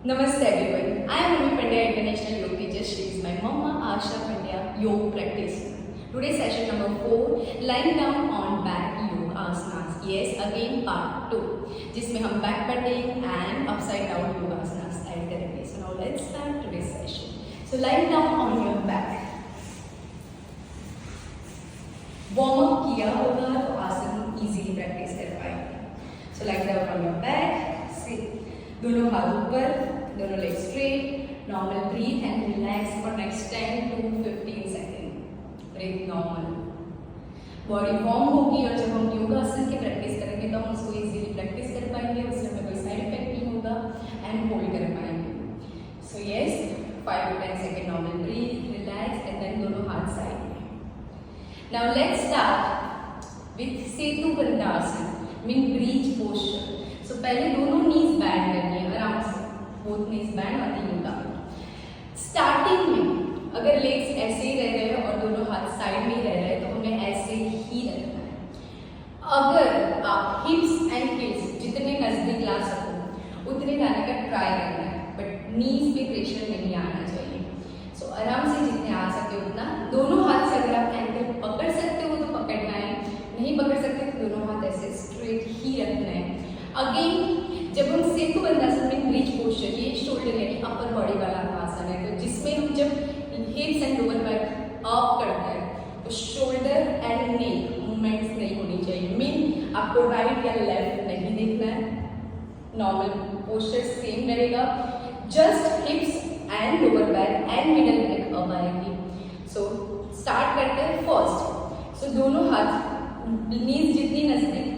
Namaste everyone. I am Rumi Pandya, International Yoga Teacher. She is my mama Asha Pandya, Yoga Practice. Today's session number 4, lying down on back yoga asanas. Yes, again part 2, जिसमें हम back bending and upside down yoga asanas add करेंगे. So now let's start today's session. So lying down on your back. Warm up किया होगा तो आसन easily practice कर पाएंगे. So lying down on your back. Sit. दोनों हाथ ऊपर, दोनों leg straight, normal breath and relax for next 10 to 15 second. Breathe normal. Body warm होगी और जब हम योगासन की प्रैक्टिस करेंगे तो हम उसको इजीली प्रैक्टिस कर पाएंगे, उससे हमें कोई साइड इफेक्ट नहीं होगा एंड होल्ड कर पाएंगे. So yes, 5 to 10 second normal breath, relax and then दोनों हाथ साइड में. Now let's start with setu bandhasana, mean bridge posture. तो पहले दोनों नीज बैंड करनी है आराम से, बोथ नीज बैंड आती योगा. स्टार्टिंग में अगर लेग्स ऐसे ही रह रहे हैं और दोनों हाथ साइड में ही रह रहे हैं तो हमें ऐसे ही रखना है. अगर आप हिप्स एंड हील्स जितने नजदीक ला सको उतने लाने का ट्राई करना है, बट नीज पे प्रेशर नहीं आना चाहिए. सो आराम से जितने आ सके उतना. दोनों हाथ से अगर आप एंकल पकड़ सकते हो तो पकड़ना है, नहीं पकड़ सकते तो दोनों हाथ ऐसे स्ट्रेट ही रखना है. अगेन जब हम सेतु बंधासन में ब्रीच पोस्चर, ये शोल्डर यानी अपर बॉडी वाला आसन है, तो जिसमें हम जब हिप्स एंड लोअर बैक अप करते हैं तो शोल्डर एंड नेक मूवमेंट्स नहीं होनी चाहिए. मीन आपको राइट या लेफ्ट नहीं देखना है, नॉर्मल पोस्चर सेम रहेगा. Just hips and lower back and middle back up आएंगी. सो स्टार्ट करते हैं फर्स्ट. सो दोनों हाथ नीज जितनी नजदीक,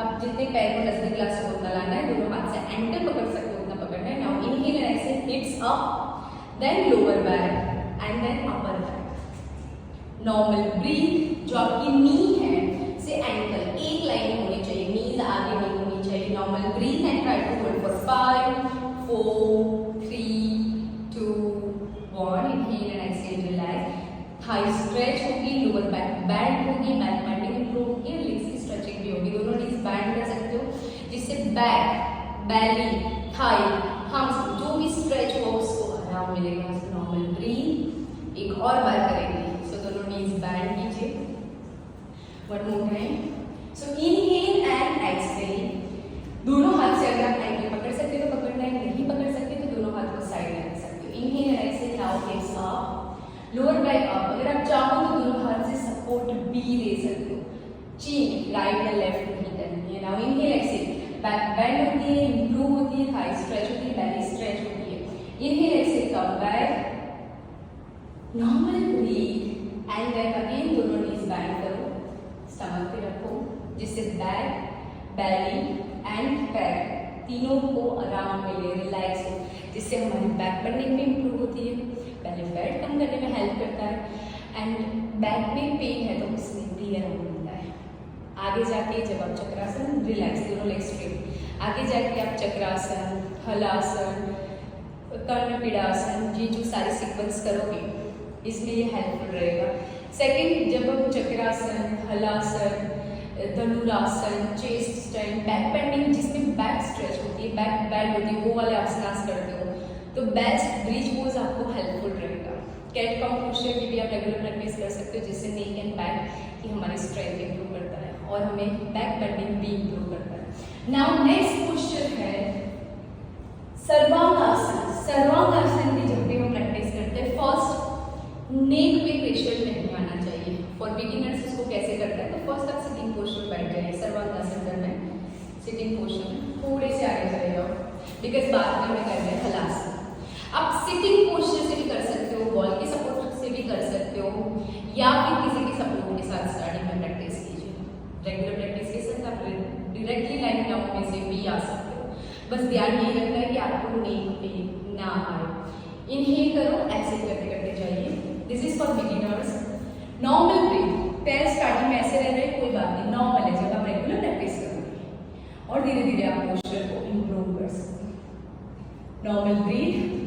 आप जितने पैर को नजदीक ला सको उतना लाना है. दोनों हाथ से एंकल पकड़ सकते हो उतना पकड़ना है. Now inhale and exhale, hips up, then lower back and then upper back. Normal breath. जो आपकी नी है से एंकल एक लाइन में होनी चाहिए, नीज आगे नहीं होनी चाहिए. Normal breath and try to hold for 5 4 3 2 1. Inhale and exhale, relax. Thigh stretch होगी, लोअर बैक बैंड होगी, बैक बैंडिंग इंप्रूव होगी, लेग्स की स्ट्रेचिंग भी होगी. दोनों नीज बैंड कर सकते हो जिससे बैक, बैली, थाई, हम्स जो भी स्ट्रेच हो उसको आराम मिलेगा. Normal breath. एक और बार करेंगे. सो दोनों नीज बैंड कीजिए. One more time. So inhale and exhale. दोनों हाथ से अगर आप एंकल पकड़ सकते हो तो पकड़ना है, नहीं पकड़ सकते तो दोनों हाथ को साइड में रख सकते हो. Inhale and exhale. Now हिप्स up, lower back up. अगर आप चाहो तो दोनों हाथ से सपोर्ट भी दे सकते हो. चीन राइट या लेफ्ट नहीं करनी है. Now inhale exhale. Back bend होती है, इंप्रूव होती है, थाई स्ट्रेच होती है, बैली स्ट्रेच होती है. Inhale exhale, come back, normal breath and then again दोनों नीज बैंड करो, स्टमक पे रखो जिससे बैक, बैली एंड बैक तीनों को आराम मिले, रिलैक्स हो, जिससे हमारी बैक बेंडिंग में इंप्रूव होती है, पहले फैट कम करने में हेल्प करता है एंड बैक में पेन है तो उसमें भी आराम मिलता है. आगे जाके जब आप चक्रासन, रिलैक्स, दोनों लेग स्ट्रेट. आगे जाके आप चक्रासन, हलासन, कर्णपीडासन, ये जो सारे सीक्वेंस करोगे इसमें ये हेल्पफुल रहेगा. सेकंड, जब हम चक्रासन, हलासन, धनुरासन, चेस्ट स्टैंड, बैक बेंडिंग जिसमें बैक स्ट्रेच होती है, बैक बैंड होती है, वो वाले आसनास करते हो तो बेस्ट ब्रिज पोज आपको हेल्पफुल रहेगा. कैट काउ पोस्चर की भी आप रेगुलर प्रैक्टिस कर सकते हो जिससे नेक एंड बैक की हमारी स्ट्रेंथ इंप्रूव करता है और हमें बैक बेंडिंग भी इंप्रूव करता है. नाउ नेक्स्ट पोस्चर है सर्वांगासन. सर्वांगासन की जब भी हम प्रैक्टिस करते हैं फर्स्ट नेक पे प्रेशर नहीं आना चाहिए. फॉर बिगिनर्स इसको कैसे करते हैं तो फर्स्ट आप सिटिंग पोस्चर बैठ जाइए. सर्वांगासन करना है सिटिंग पोस्चर में, थोड़े से आगे चले जाओ बिकॉज बाद में हमें करना है हलासन. आप सिटिंग पोस्चर से भी कर सकते हो, वॉल के सपोर्ट से भी कर सकते हो या फिर किसी के सपोर्ट के साथ स्टार्टिंग में प्रैक्टिस कीजिए. रेगुलर प्रैक्टिस के साथ आप डायरेक्टली लाइन डाउन में से भी आ सकते हो. बस ध्यान यही रखना है कि आपको नेक पे ना आए. इनहेल करो, एक्सहेल करते करते जाइए. This is for beginners. Normal breath. पैर स्टार्टिंग में ऐसे रह रहे हैं, कोई बात नहीं, नॉर्मल है. जब आप रेगुलर प्रैक्टिस करोगे और धीरे धीरे आप पोस्चर को इम्प्रूव कर सकते हैं. Normal breath.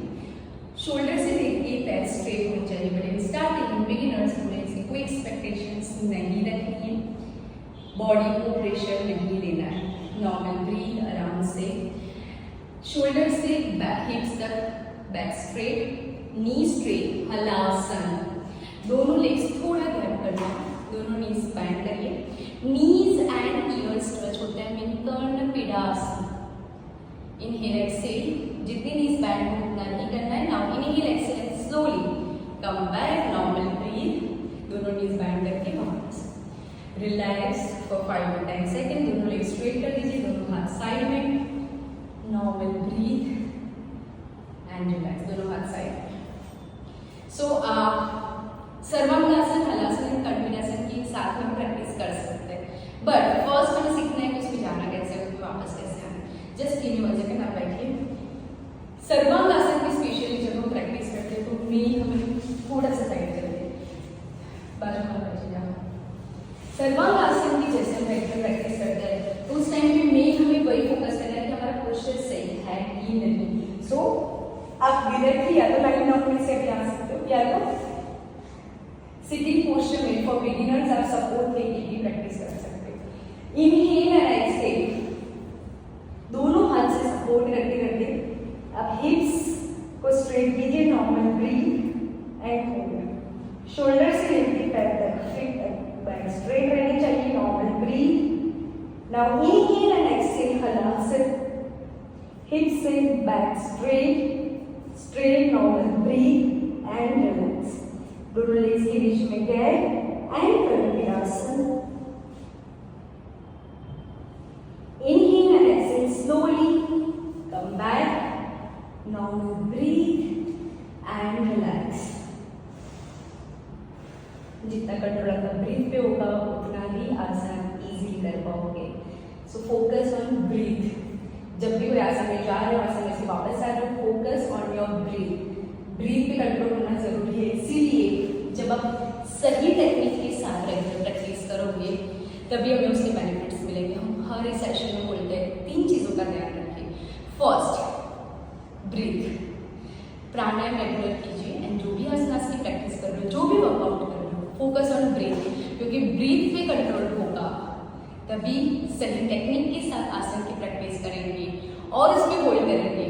शोल्डर से देखिए पैर स्ट्रेट होने चाहिए, बट इन स्टार्टिंग बिगिनर्स में से कोई एक्सपेक्टेशंस नहीं रखनी है, बॉडी को प्रेशर नहीं देना है. नॉर्मल ब्रीथ, आराम से शोल्डर से बैक हिप्स तक, back straight, knee straight, halasana. दोनों लेग्स थोड़ा गैप करना है, दोनों नीज बैंड करिए, नीज एंड ईयर्स टच होते हैं, मीन कर्ण पीडासन। इनहेल एक्सहेल, जितनी नीज बैंड हो उतना ही करना है। Now inhale exhale and slowly come back, normal breathe, दोनों नीज बैंड करके वापस रिलैक्स फॉर 5 to 10 सेकेंड। दोनों लेग स्ट्रेट कर दीजिए, दोनों हाथ साइड में, नॉर्मल ब्रीथ एंड रिलैक्स, दोनों हाथ साइड में। सो सर्वांगासन, हलासन एंड कण्ठीरासन की साथ में प्रैक्टिस कर सकते हैं, बट फर्स्ट हमें सीखना है कि उसमें जाना कैसे है, उसमें वापस कैसे आना है। जस्ट गिव मी 1 सेकंड, आप बैठिए। सर्वांगासन की स्पेशली जब हम प्रैक्टिस करते हैं तो मेन हमें थोड़ा सा साइड कर दे, बाजू में बैठिए जहाँ। सर्वांगासन की जैसे हम बैठ कर प्रैक्टिस करते हैं तो उस टाइम पे मेन हमें वही फोकस करना है कि हमारा पोस्चर सही है कि नहीं। सो आप डायरेक्टली या तो लाइन ऑफ में से आ सकते हो, या तो सिटिंग पोस्चर में फॉर बिगिनर्स आप सपोर्ट लेके भी प्रैक्टिस कर सकते हो। इनहेल एंड एक्सहेल, दोनों हाथ से सपोर्ट करते करते आप हिप्स को स्ट्रेट कीजिए, normal breath and hold. Shoulder से लेके पैर तक फिट बैक स्ट्रेट रहनी चाहिए, normal breath. Now inhale and exhale, halasana, hips से back straight, straight, normal breath and relax. दोनों लेग्स के बीच में gap and kanthirasana. Inhale and exhale slowly come back, normal breath and relax. जितना कंट्रोल आपका breath पे होगा उतना ही आसान इजीली कर पाओगे। So focus on breath. जब भी कोई आसन में जा रहे हो, आसन में से वापस आ रहे हो, focus on your breath. Breath पे कंट्रोल होना जरूरी है, इसीलिए जब आप सही टेक्निक के साथ रेगुलर प्रैक्टिस करोगे तभी हमें उसके बेनिफिट्स मिलेंगे। हम हर इस सेशन में बोलते हैं 3 चीज़ों का ध्यान रखिए। फर्स्ट ब्रीथ, प्राणायाम रेगुलर कीजिए, एंड जो भी आसनास की प्रैक्टिस कर रहे हो, जो भी वर्कआउट कर रहे हो, फोकस ऑन ब्रीथ, क्योंकि ब्रीथ पे कंट्रोल होगा तभी सही टेक्निक के साथ आसन की प्रैक्टिस करेंगे और इसमें होल्ड करेंगे